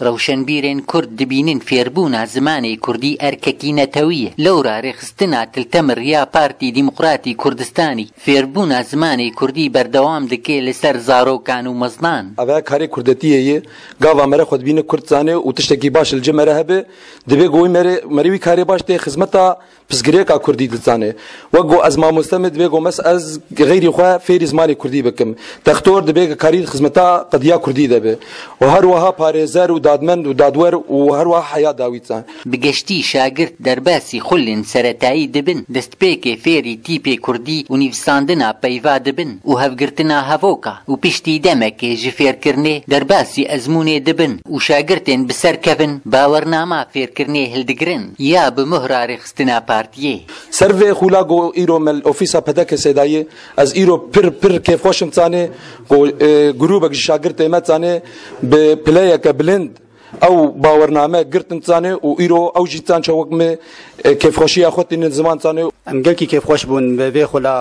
ڕەوشەنبیرên کورد دبینن فێربوونا زمانی کوردی ئەرکەکی نەتەویە لەورا ڕێخستنا تلتەمر یا پارتی دیموقراتی کوردستانی فێربوونا زمانی کوردی بەردەوام دکێ لەسەر زارۆکان و مەزنان ئەوە کاری کوردەتیەیە گاوا مەرە خۆ دبینە کورد زانێ و تشتێکی باش لەجێ مەرە هەبێ دەبێ گۆی مەریوی کاری باش تێ خزمەتا پسگرێکا کوردی دزانێ وەک گۆ ئەز مامۆستەمە دەبێ گۆ مەس ئەز غەیری خوا فێری زمانی کوردی بکەم تەختۆر دەبێ کاری خزمەتا قەدیا کوردی دەبێ و هەروەها پارێزەر و دادمەند و دادوەر و هەروەها حیا داویتان بگەشتی شاگرد دەرباسی خولên سەرەتایی دبن دەستپێکێ فێری تیپێ کوردی و نیڤساندنا پەیوا دبن و هەفگرتنا هەڤۆکا و پشتی دەمەکێ ji fêrkirinê دەرباسی ئەزمونێ دبن و شاگرتên bi ser kevin باوەرنامە fêrkirinê hildigirin ya bi muhra rêxistina partiyê سەرvê xula got îro me ofîsa pedekê sêdayê ez îro pir kêfxweşim zanê grûbek ji şagirdê me zanê bi pileyeke bilind ew bawername girtin zanê û îro ew jî zan çewek me kêfxweşiya xwe tînin ziman zanê em gelkî kêfxweş bûn bi vê xula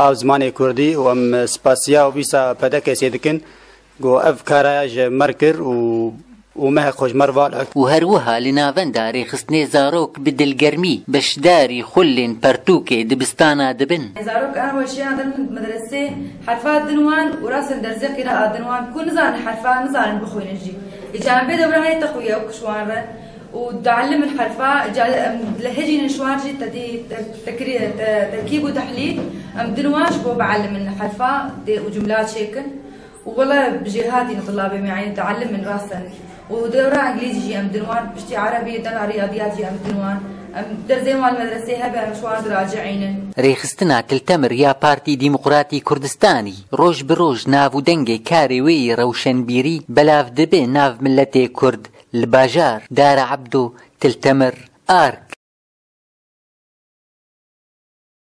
av zimanê kurdî û em spasiya wîsa pedekê sê dikin got ev kara ji mer kir û ومه خوشمر والك وهروها لناوندا ريخستني زاروك بدلگرمي بشداري خلين برتوكي دبستانا دبن زاروك انا اول شيء عندنا مدرسه حرفات دنوان وراس الدرزه قراءه دنوان كل نزان حرفات نزان بخوي نجي جانبي دبره هي تقويه وكشوان وتعلم الحرفاء لهجي نشوان جي تركيب وتحليل دنواش بو بعلم الحرفاء وجملات شكل والله بجهاتي طلابي معي تعلم من راسا ودورة انجليزي جي ام دنوان بشتي عربي دنا رياضيات جي ام دنوان ام درزي مال المدرسه هبه مشوار راجعين ريخستنا تلتمر يا بارتي ديمقراطي كردستاني روج بروج نافو دنگي كاري وي روشنبيري بلاف دبي ناف ملتي كرد الباجار دار عبدو تلتمر آرك